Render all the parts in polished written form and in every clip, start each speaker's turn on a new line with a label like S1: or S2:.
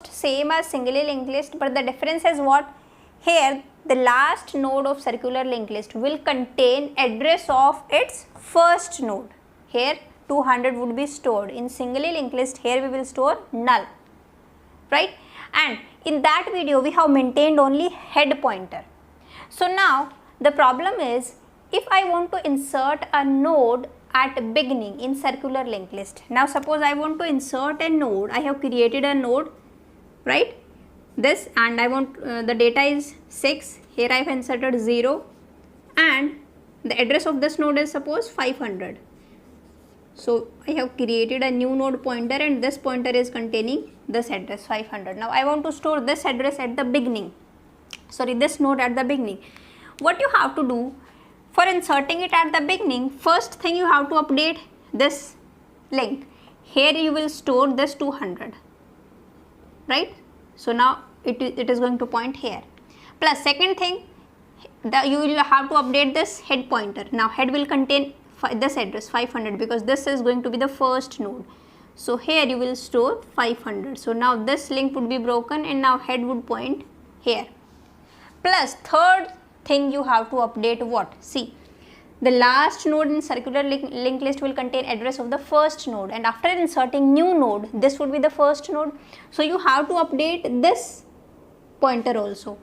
S1: same as singly linked list, but the difference is what? Here the last node of circular linked list will contain address of its first node. Here 200 would be stored. In singly linked list, here we will store null, right? And in that video we have maintained only head pointer. So now the problem is, if I want to insert a node at beginning in circular linked list. Now suppose I want to insert a node. I have created a node, right? This, and I want the data is 6. Here I have inserted 0 and the address of this node is suppose 500. So I have created a new node pointer and this pointer is containing this address 500. Now I want to store this address at the beginning, this node at the beginning. What you have to do for inserting it at the beginning, first thing you have to update this link. Here you will store this 200, right? So now it is going to point here. Plus second thing, you will have to update this head pointer. Now head will contain this address 500 because this is going to be the first node. So here you will store 500. So now this link would be broken and now head would point here. Plus third thing you have to update what? See, the last node in circular linked list will contain address of the first node, and after inserting new node, this would be the first node. So you have to update this pointer also.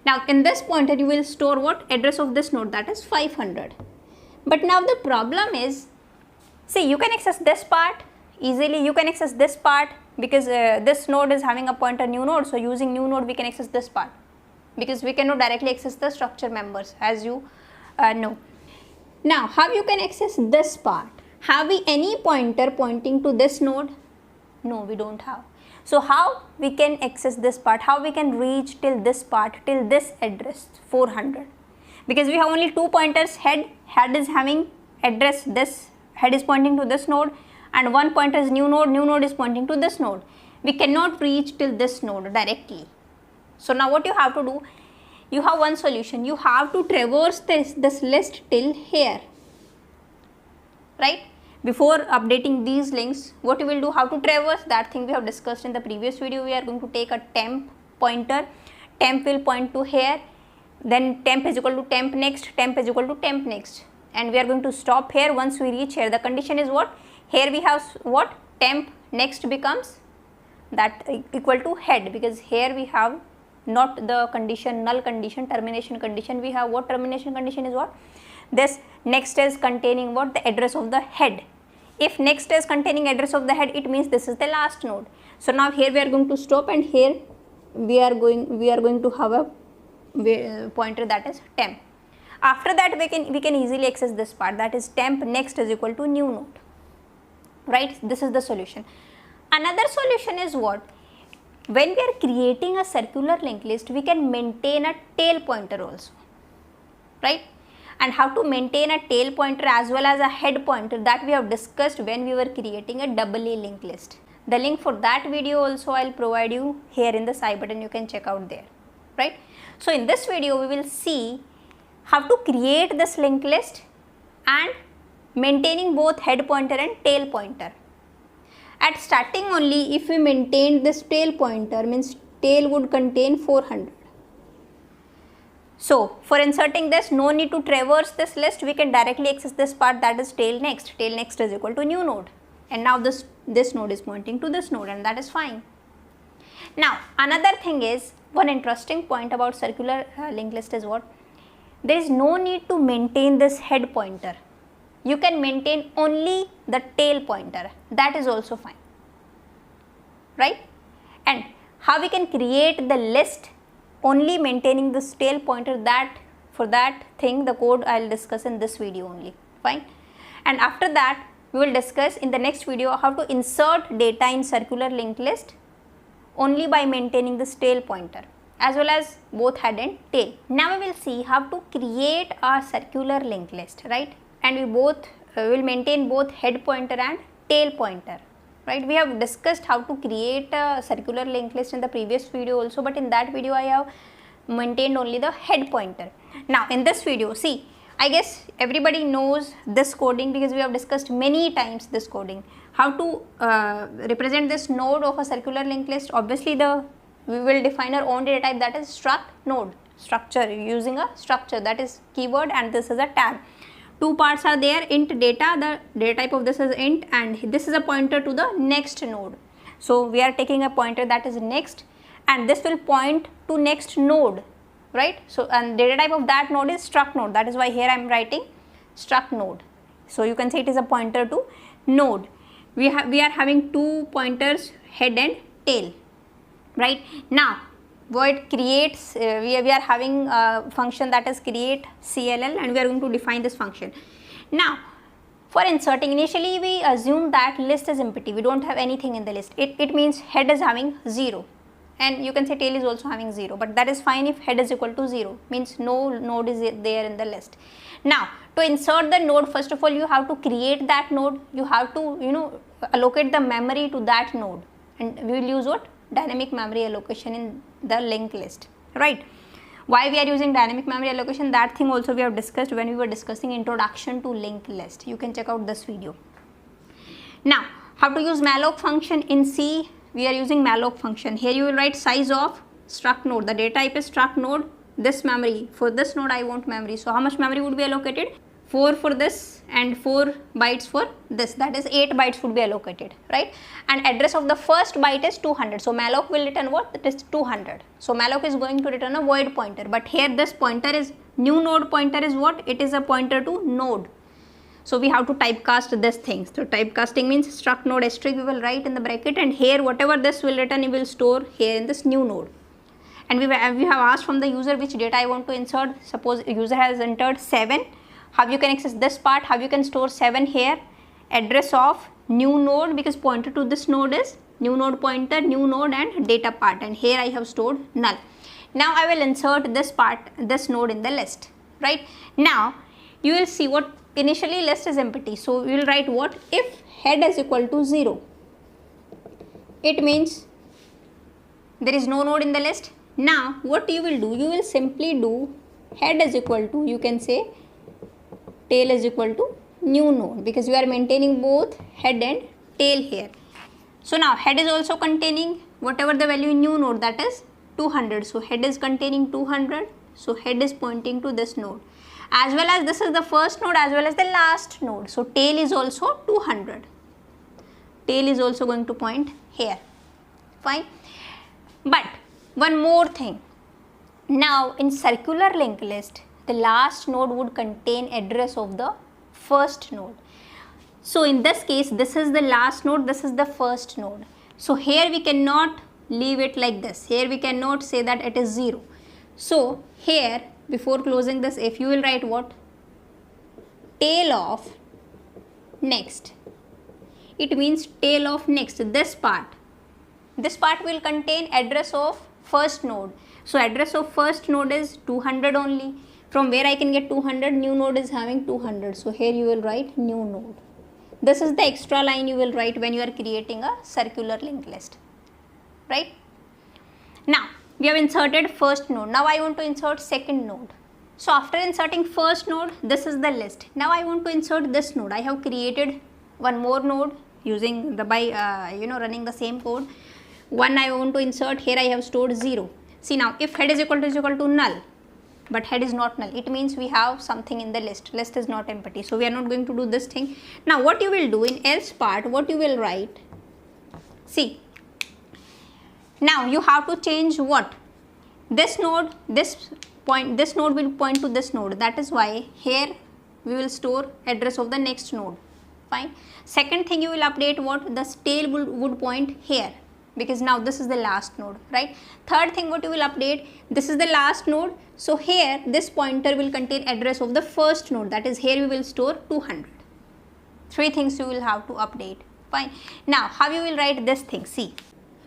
S1: Now in this pointer you will store what? Address of this node, that is 500. But now the problem is, see, you can access this part easily. You can access this part because this node is having a pointer new node. So using new node we can access this part, because we cannot directly access the structure members, as you know. Now how you can access this part? Have we any pointer pointing to this node? No, we don't have. So how we can access this part? How we can reach till this part, till this address 400? Because we have only two pointers. Head is having address, this head is pointing to this node, and one pointer is new node is pointing to this node. We cannot reach till this node directly. So now what you have to do, you have one solution. You have to traverse this list till here, right? Before updating these links, what you will do, how to traverse, that thing we have discussed in the previous video. We are going to take a temp pointer. Temp will point to here, then temp is equal to temp next, temp is equal to temp next, and we are going to stop here. Once we reach here, the condition is what? Here we have what? Temp next becomes that equal to head, because here we have not the condition, null condition, termination condition. We have what? Termination condition is what? This next is containing what? The address of the head. If next is containing address of the head, it means this is the last node. So now here we are going to stop, and here we are going to have a pointer, that is temp. After that we can easily access this part, that is temp next is equal to new node, right? This is the solution. Another solution is what? When we are creating a circular linked list, we can maintain a tail pointer also, right? And how to maintain a tail pointer as well as a head pointer, that we have discussed when we were creating a AA linked list. The link for that video also I will provide you here in the side button. You can check out there, right? So in this video we will see how to create this linked list and maintaining both head pointer and tail pointer. At starting only, if we maintain this tail pointer, means tail would contain 400. So for inserting this, no need to traverse this list, we can directly access this part, that is tail next. Tail next is equal to new node, and now this node is pointing to this node, and that is fine. Now another thing is, one interesting point about circular linked list is what? There is no need to maintain this head pointer. You can maintain only the tail pointer, that is also fine, right? And how we can create the list only maintaining this tail pointer, that for that thing the code I will discuss in this video only, fine? And after that we will discuss in the next video how to insert data in circular linked list only by maintaining this tail pointer as well as both head and tail. Now we will see how to create a circular linked list, right? And we both will maintain both head pointer and tail pointer, right? We have discussed how to create a circular linked list in the previous video also, but in that video I have maintained only the head pointer. Now in this video, see, I guess everybody knows this coding because we have discussed many times this coding. how to represent this node of a circular linked list? Obviously we will define our own data type, that is struct node, structure, using a structure, that is keyword, and this is a tag. Two parts are there, int data, the data type of this is int, and this is a pointer to the next node. So we are taking a pointer that is next, and this will point to next node, right? So and data type of that node is struct node, that is why here I am writing struct node. So you can say it is a pointer to node. We are having two pointers, head and tail, right? Now void creates, we are having a function that is create CLL, and we are going to define this function. Now for inserting, initially we assume that list is empty, we don't have anything in the list. It means head is having 0, and you can say tail is also having 0, but that is fine if head is equal to 0, means no node is there in the list. Now to insert the node, first of all you have to create that node, you have to allocate the memory to that node, and we will use what? Dynamic memory allocation in the linked list, right? Why we are using dynamic memory allocation, that thing also we have discussed when we were discussing introduction to linked list. You can check out this video. Now how to use malloc function in C? We are using malloc function. Here you will write size of struct node, the data type is struct node, this memory, for this node I want memory, so how much memory would be allocated? 4 for this and 4 bytes for this, that is 8 bytes would be allocated, right? And address of the first byte is 200, so malloc will return what? That is 200. So malloc is going to return a void pointer, but here this pointer is new node pointer is what? It is a pointer to node. So we have to typecast this thing. So typecasting means struct node asterisk we will write in the bracket, and here whatever this will return we will store here in this new node. And we have asked from the user which data I want to insert. Suppose user has entered 7. How you can access this part? How you can store 7 here? Address of new node, because pointer to this node is new node pointer, new node and data part, and here I have stored null. Now I will insert this part, this node in the list, right? Now you will see what initially list is empty, so we will write what? If head is equal to 0, it means there is no node in the list. Now what you will do? You will simply do head is equal to, you can say tail is equal to new node, because we are maintaining both head and tail here. So now head is also containing whatever the value in new node, that is 200. So head is containing 200, so head is pointing to this node, as well as this is the first node as well as the last node. So tail is also 200, tail is also going to point here, fine. But one more thing, now in circular linked list the last node would contain address of the first node. So in this case this is the last node, this is the first node. So here we cannot leave it like this, here we cannot say that it is 0. So here before closing this, if you will write what? Tail of next, it means tail of next, this part will contain address of first node. So address of first node is 200 only. From where I can get 200? New node is having 200, so here you will write new node. This is the extra line you will write when you are creating a circular linked list, right? Now we have inserted first node, now I want to insert second node. So after inserting first node, this is the list. Now I want to insert this node. I have created one more node using the running the same code. One I want to insert, here I have stored 0. See now if head is equal to null, but head is not null, it means we have something in the list is not empty, so we are not going to do this thing. Now what you will do in else part, what you will write? See, now you have to change what? This node, this node will point to this node, that is why here we will store address of the next node, fine. Second thing you will update what? The tail would point here, because now this is the last node, right? Third thing what you will update, this is the last node, so here this pointer will contain address of the first node, that is here we will store 200. Three things you will have to update, fine. Now how you will write this thing? See,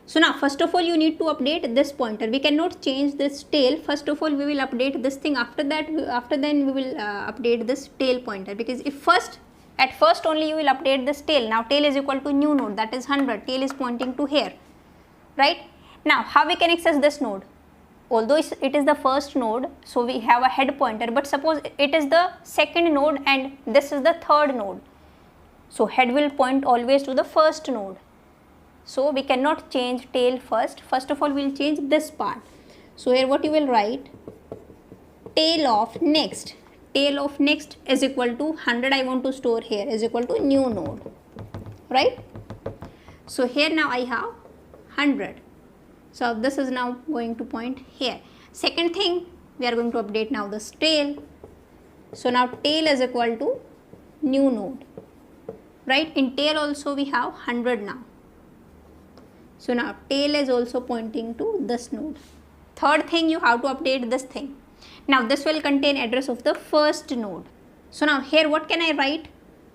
S1: so now first of all you need to update this pointer, we cannot change this tail. First of all we will update this thing, after then we will update this tail pointer, because if at first only you will update this tail. Now tail is equal to new node, that is 100, tail is pointing to here, right? Now how we can access this node? Although it is the first node, so we have a head pointer, but suppose it is the second node and this is the third node. So head will point always to the first node. So we cannot change tail first. First of all, we will change this part. So here what you will write, tail of next. Tail of next is equal to 100 I want to store here is equal to new node, right? So here now I have 100. So this is now going to point here. Second thing, we are going to update now this tail. So now tail is equal to new node, right? In tail also we have 100 now. So now tail is also pointing to this node. Third thing, you have to update this thing. Now this will contain address of the first node. So now here what can I write?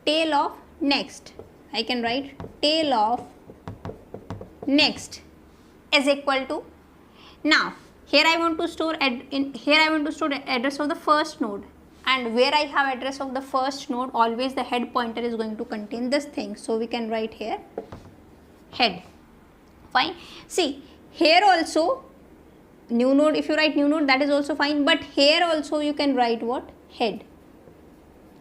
S1: Tail of next. I can write tail of next is equal to, now here I want to store address of the first node, and where I have address of the first node, always the head pointer is going to contain this thing. So we can write here head. Fine. See here also new node, if you write new node that is also fine, but here also you can write what? Head.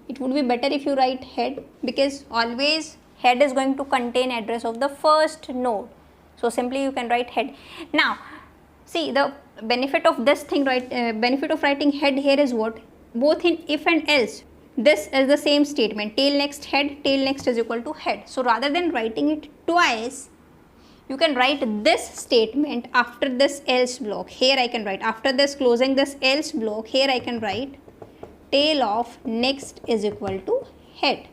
S1: It would be better if you write head, because always head is going to contain address of the first node. So simply you can write head. Now see the benefit of this thing, right? Benefit of writing head here is what? Both in if and else, this is the same statement, tail next head, tail next is equal to head. So rather than writing it twice, you can write this statement after this else block. Here I can write, after this closing this else block, here I can write tail of next is equal to head,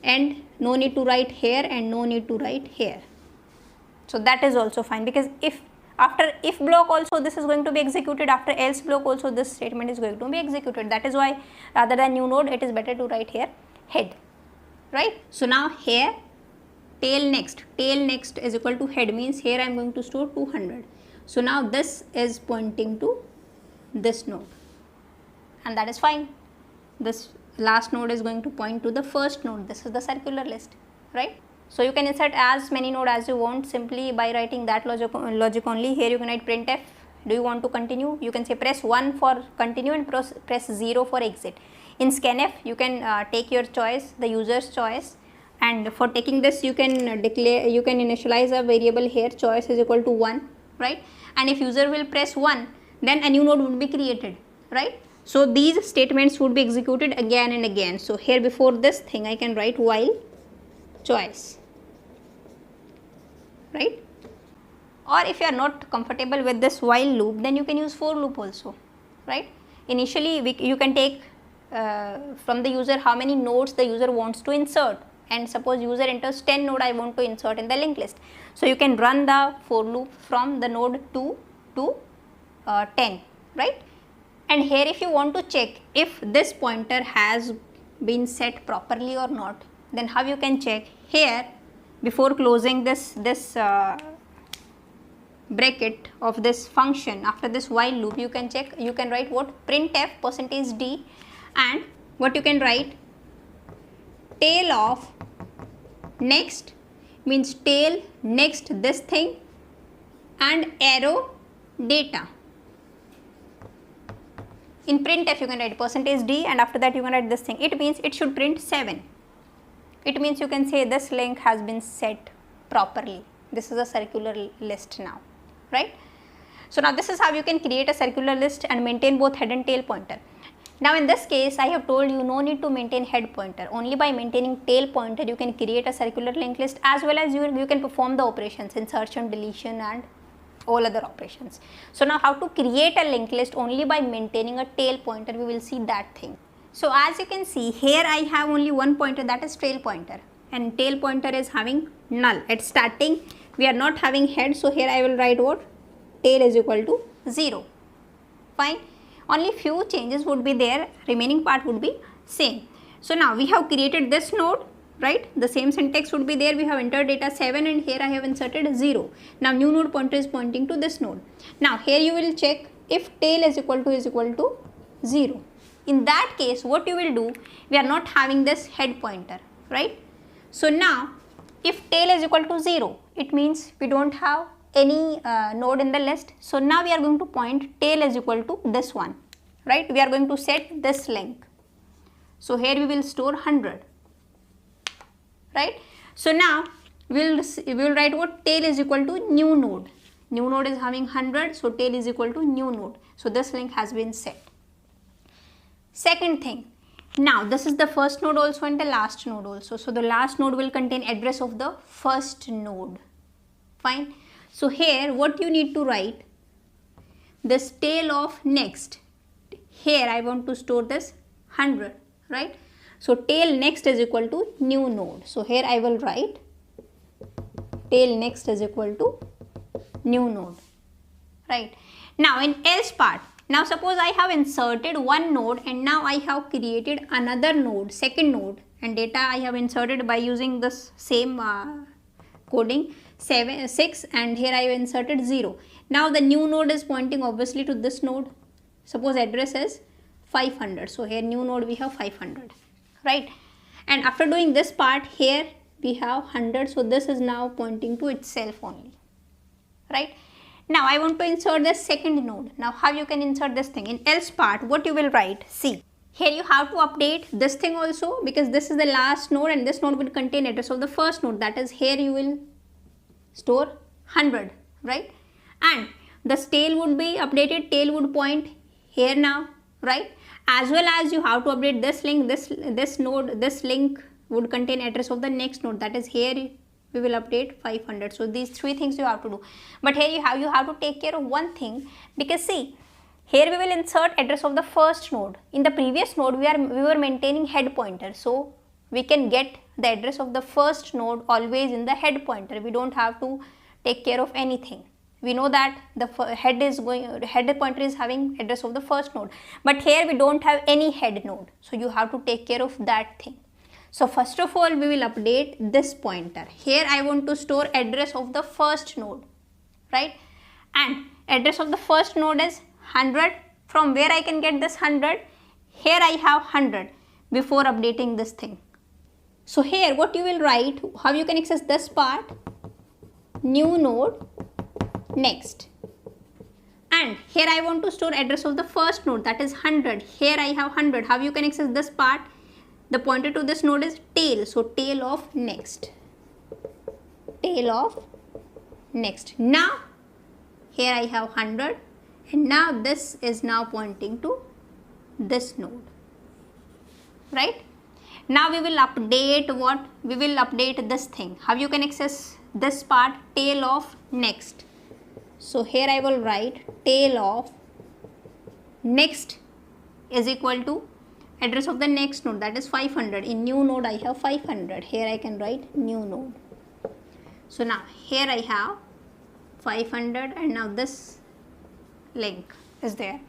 S1: and no need to write here and no need to write here. So that is also fine, because if after if block also this is going to be executed, after else block also this statement is going to be executed. That is why rather than new node, it is better to write here head, right? So now here tail next is equal to head means here I am going to store 200. So now this is pointing to this node, and that is fine. This last node is going to point to the first node. This is the circular list, right? So you can insert as many nodes as you want simply by writing that logic only. Here you can write printf. Do you want to continue? You can say press 1 for continue and press 0 for exit. In scanf you can take your choice, the user's choice, and for taking this you can initialize a variable here, choice is equal to 1, right? And if user will press 1, then a new node would be created, right? So these statements would be executed again and again. So here before this thing I can write while choice, right? Or if you are not comfortable with this while loop, then you can use for loop also, right? Initially you can take from the user how many nodes the user wants to insert, and suppose user enters 10 node I want to insert in the linked list. So you can run the for loop from the node 2 to 10, right? And here if you want to check if this pointer has been set properly or not, then how you can check? Here before closing this bracket of this function, after this while loop you can check, you can write what? Printf %d, and what you can write? Tail of next means tail next this thing, and arrow data. In printf you can write %d, and after that you can write this thing. It means it should print 7. It means you can say this link has been set properly. This is a circular list now, right? So now this is how you can create a circular list and maintain both head and tail pointer. Now in this case I have told you no need to maintain head pointer. Only by maintaining tail pointer you can create a circular linked list, as well as you can perform the operations, insertion, deletion and all other operations. So now how to create a linked list? Only by maintaining a tail pointer we will see that thing. So as you can see here I have only one pointer, that is tail pointer, and tail pointer is having null. At starting we are not having head, so here I will write what? Tail is equal to 0. Fine. Only few changes would be there, remaining part would be same. So now we have created this node, right? The same syntax would be there. We have entered data 7 and here I have inserted 0. Now new node pointer is pointing to this node. Now here you will check if tail is equal to 0. In that case what you will do, we are not having this head pointer, right? So now if tail is equal to 0, it means we don't have any node in the list. So now we are going to point tail is equal to this one, right? We are going to set this link. So here we will store 100. right? So now we'll write what tail is equal to new node. New node is having 100, so tail is equal to new node. So this link has been set. Second thing, now this is the first node also and the last node also. So the last node will contain address of the first node. Fine. So here what you need to write, this tail of next. Here I want to store this 100, right? So tail next is equal to new node. So here I will write tail next is equal to new node, right? Now in else part, now suppose I have inserted one node and now I have created another node, second node, and data I have inserted by using this same coding 6, and here I have inserted 0. Now the new node is pointing obviously to this node. Suppose address is 500, so here new node we have 500, right? And after doing this part, here we have 100, so this is now pointing to itself only, right? Now I want to insert the second node. Now how you can insert this thing? In else part, what you will write? See, here you have to update this thing also, because this is the last node and this node will contain address of the first node. That is, here you will store 100, right? And the tail would be updated, tail would point here now, right? As well as you have to update this link, this node, this link would contain address of the next node. That is, here we will update 500. So these three things you have to do. But here you have to take care of one thing, because see, here we will insert address of the first node. In the previous node we were maintaining head pointer, so we can get the address of the first node always in the head pointer. We don't have to take care of anything. We know that the head pointer is having address of the first node, but here we don't have any head node, so you have to take care of that thing. So first of all we will update this pointer. Here I want to store address of the first node, right? And address of the first node is 100. From where I can get this 100? Here I have 100 before updating this thing. So here what you will write, how you can access this part, new node next. And here I want to store address of the first node, that is 100. Here I have 100. How you can access this part? The pointer to this node is tail, so tail of next. Tail of next. Now here I have 100 and now this is now pointing to this node, right? Now we will update what? We will update this thing. How you can access this part? Tail of next. So here I will write tail of next is equal to address of the next node, that is 500. In new node I have 500. Here I can write new node. So now here I have 500 and now this link is there.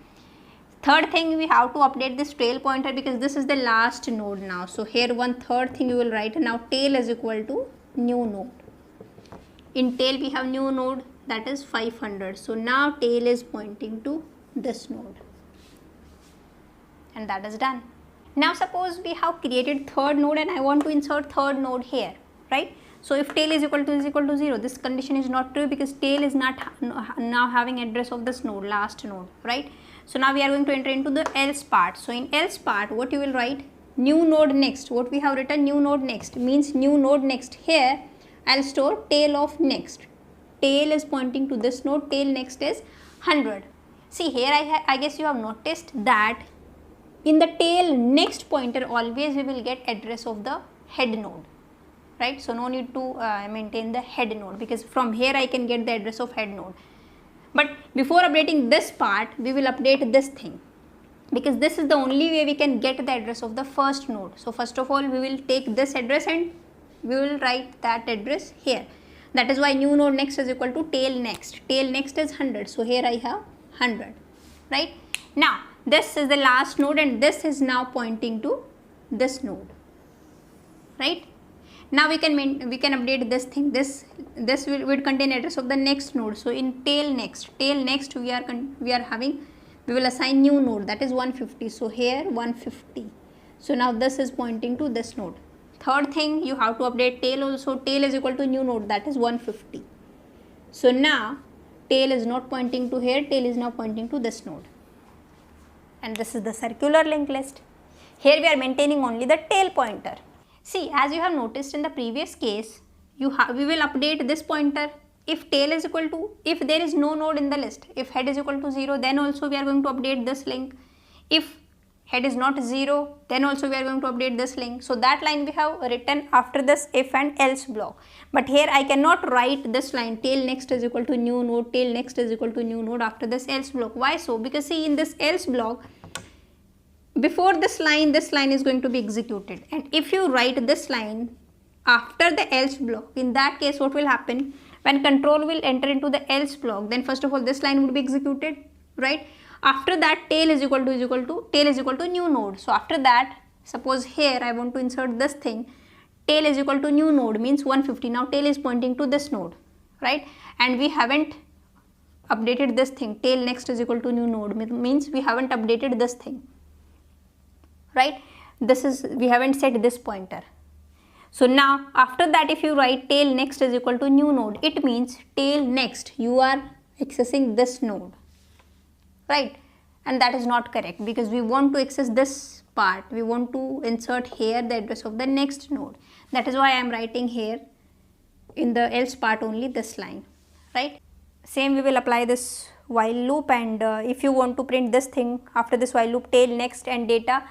S1: Third thing, we have to update this tail pointer because this is the last node now. So here one third thing you will write, now tail is equal to new node. In tail we have new node, that is 500. So now tail is pointing to this node. And that is done. Now suppose we have created third node and I want to insert third node here, right? So if tail is equal to 0, this condition is not true because tail is not now having address of this node, last node, right? So now we are going to enter into the else part. So in else part, what you will write? New node next. What we have written, new node next, means new node next. Here I'll store tail of next. Tail is pointing to this node, tail next is 100. See here I guess you have noticed that in the tail next pointer always we will get address of the head node, right? So no need to maintain the head node because from here I can get the address of head node. But before updating this part, we will update this thing because this is the only way we can get the address of the first node. So first of all we will take this address and we will write that address here. That is why new node next is equal to tail next. Tail next is 100. So here I have 100, right? Now this is the last node and this is now pointing to this node, right? Now we can update this thing. This will contain address of the next node. So in tail next we will assign new node, that is 150. So here 150. So now this is pointing to this node. Third thing, you have to update tail also. Tail is equal to new node, that is 150. So now tail is not pointing to here, tail is now pointing to this node. And this is the circular linked list. Here we are maintaining only the tail pointer. See, as you have noticed in the previous case, we will update this pointer. If tail is equal to, if there is no node in the list, if head is equal to 0, then also we are going to update this link. If head is not 0, then also we are going to update this link. So that line we have written after this if and else block. But here I cannot write this line, tail next is equal to new node, tail next is equal to new node after this else block. Why so? Because see, in this else block, before this line is going to be executed, and if you write this line after the else block, in that case what will happen? When control will enter into the else block, then first of all this line would be executed, right? After that tail is equal to new node. So after that, suppose here I want to insert this thing, tail is equal to new node means 150. Now tail is pointing to this node, right? And we haven't updated this thing, tail next is equal to new node means we haven't updated this thing, right? This is, we haven't set this pointer. So now after that, if you write tail next is equal to new node, it means tail next you are accessing this node, right? And that is not correct, because we want to access this part, we want to insert here the address of the next node. That is why I am writing here in the else part only this line, right? Same we will apply this while loop, and if you want to print this thing after this while loop, tail next and data,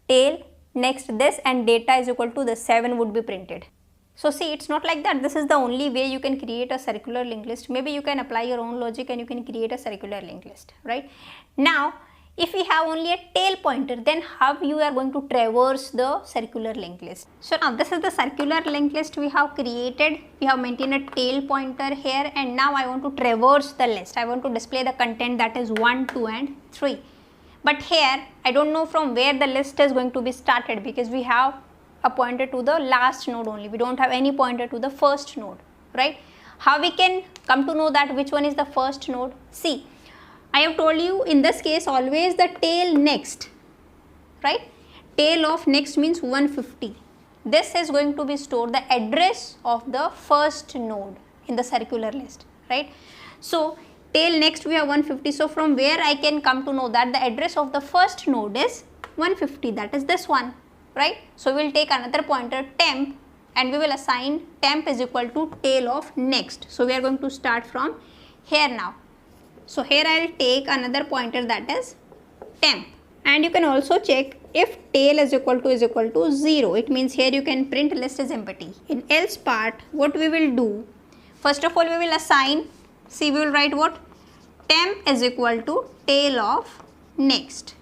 S1: tail next this and data is equal to the 7 would be printed. So see, it's not like that. This is the only way you can create a circular linked list. Maybe you can apply your own logic and you can create a circular linked list, right? Now, if we have only a tail pointer, then how you are going to traverse the circular linked list? So now this is the circular linked list we have created. We have maintained a tail pointer here, and now I want to traverse the list. I want to display the content that is 1, 2 and 3. But here I don't know from where the list is going to be started, because we have a pointer to the last node only. We don't have any pointer to the first node, right? How we can come to know that which one is the first node? See, I have told you in this case always the tail next, right? Tail of next means 150. This is going to be stored the address of the first node in the circular list, right? So tail next we have 150. So from where I can come to know that the address of the first node is 150, that is this one, right? So we will take another pointer temp and we will assign temp is equal to tail of next. So we are going to start from here now. So here I will take another pointer that is temp, and you can also check if tail is equal to 0. It means here you can print list is empty. In else part, what we will do, first of all we will assign, see, we will write what? Temp is equal to tail of next.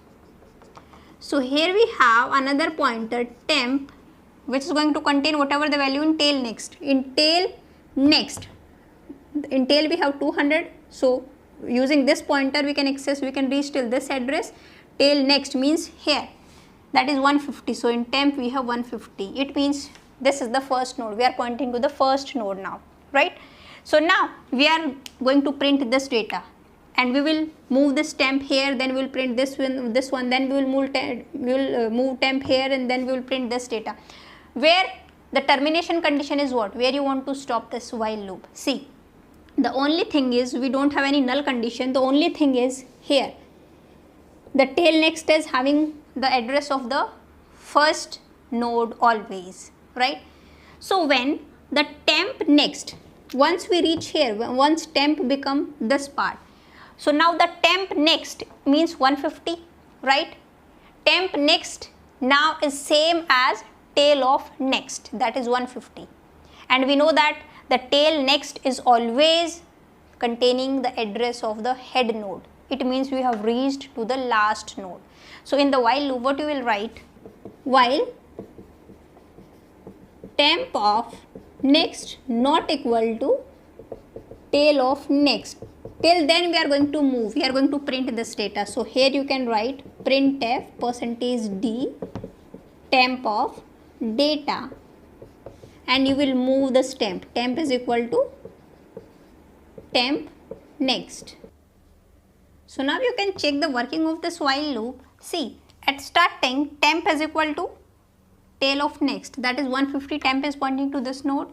S1: So here we have another pointer temp, which is going to contain whatever the value in tail next. In tail next, in tail we have 200. So using this pointer we can access, we can reach till this address. Tail next means here, that is 150. So in temp we have 150. It means this is the first node. We are pointing to the first node now, right? So now we are going to print this data, and we will move this temp here, then we will print this one, then we will move temp here, and then we will print this data. Where the termination condition is what? Where you want to stop this while loop. See, the only thing is we don't have any null condition. The only thing is here, the tail next is having the address of the first node always, right? So when the temp next, once we reach here, once temp become this part, so now the temp next means 150, right? Temp next now is same as tail of next, that is 150, and we know that the tail next is always containing the address of the head node. It means we have reached to the last node. So in the while loop, what you will write? While temp of next not equal to tail of next, till then we are going to move, we are going to print this data. So here you can write printf %d temp of data, and you will move this temp. Temp is equal to temp next. So now you can check the working of this while loop. See, at starting temp is equal to tail of next, that is 150. Temp is pointing to this node.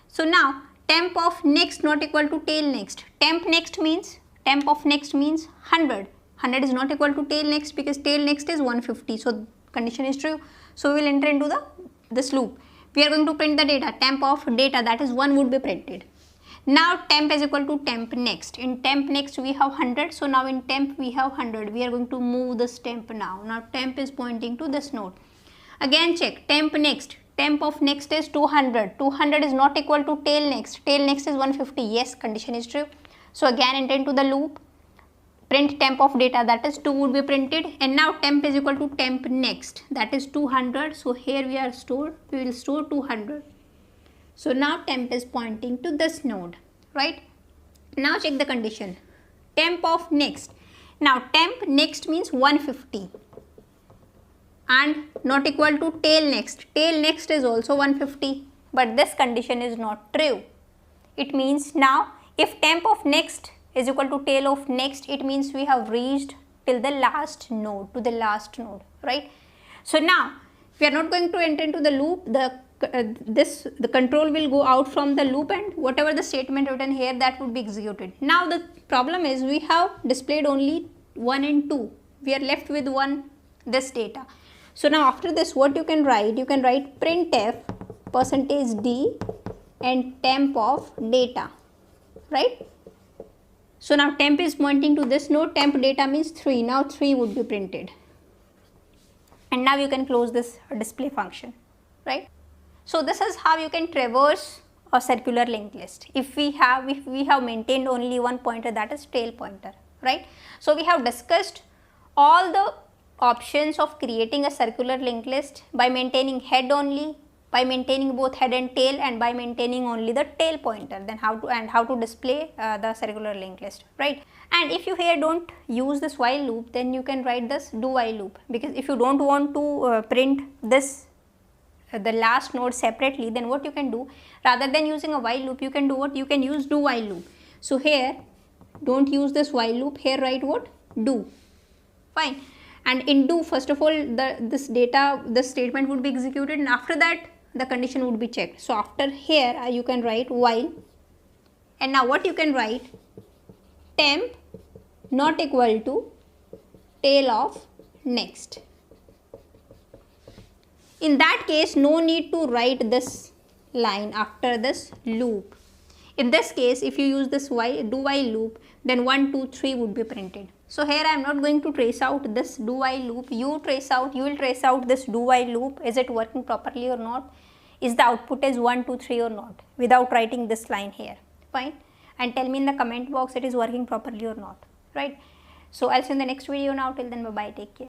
S1: So now temp of next not equal to tail next. Temp of next means 100. 100 is not equal to tail next, because tail next is 150. So condition is true. So we will enter into this loop. we are going to print the data. Temp of data, that is 1 would be printed. Now temp is equal to temp next. In temp next we have 100. So now in temp we have 100. We are going to move this temp now. Now temp is pointing to this node. Again check temp next. Temp of next is 200. 200 is not equal to tail next. Tail next is 150. Yes, condition is true. So again enter into the loop. Print temp of data, that is 2 would be printed, and now temp is equal to temp next, that is 200. So here we will store 200. So now temp is pointing to this node, right? Now check the condition. Temp of next. Now temp next means 150 and not equal to tail next. Tail next is also 150, but this condition is not true. It means now if temp of next is equal to tail of next, it means we have reached till the last node, to the last node, right? So now we are not going to enter into the loop. The control will go out from the loop, and whatever the statement written here, that would be executed. Now the problem is we have displayed only 1 and 2. We are left with this data. So now after this, what you can write? You can write printf %d and temp of data, right? So now temp is pointing to this node, temp data means 3. Now 3 would be printed. And now you can close this display function, right? So this is how you can traverse a circular linked list. If we have maintained only one pointer, that is tail pointer, right? So we have discussed all the options of creating a circular linked list by maintaining head only, by maintaining both head and tail, and by maintaining only the tail pointer. Then how to display the circular linked list, right? And if you here don't use this while loop, then you can write this do while loop, because if you don't want to print this the last node separately, then what you can do, rather than using a while loop, you can do what? You can use do while loop. So here don't use this while loop, here write what? Do. Fine. And in do, first of all, this statement would be executed, and after that the condition would be checked. So after here you can write while, and now what you can write? Temp not equal to tail of next. In that case, no need to write this line after this loop. In this case, if you use this do while loop, then 1, 2, 3 would be printed. So here I am not going to trace out this do while loop. You will trace out this do while loop. Is it working properly or not? Is the output is 1, 2, 3 or not? Without writing this line here. Fine. And tell me in the comment box it is working properly or not. Right. So I'll see you in the next video now. Till then, bye bye. Take care.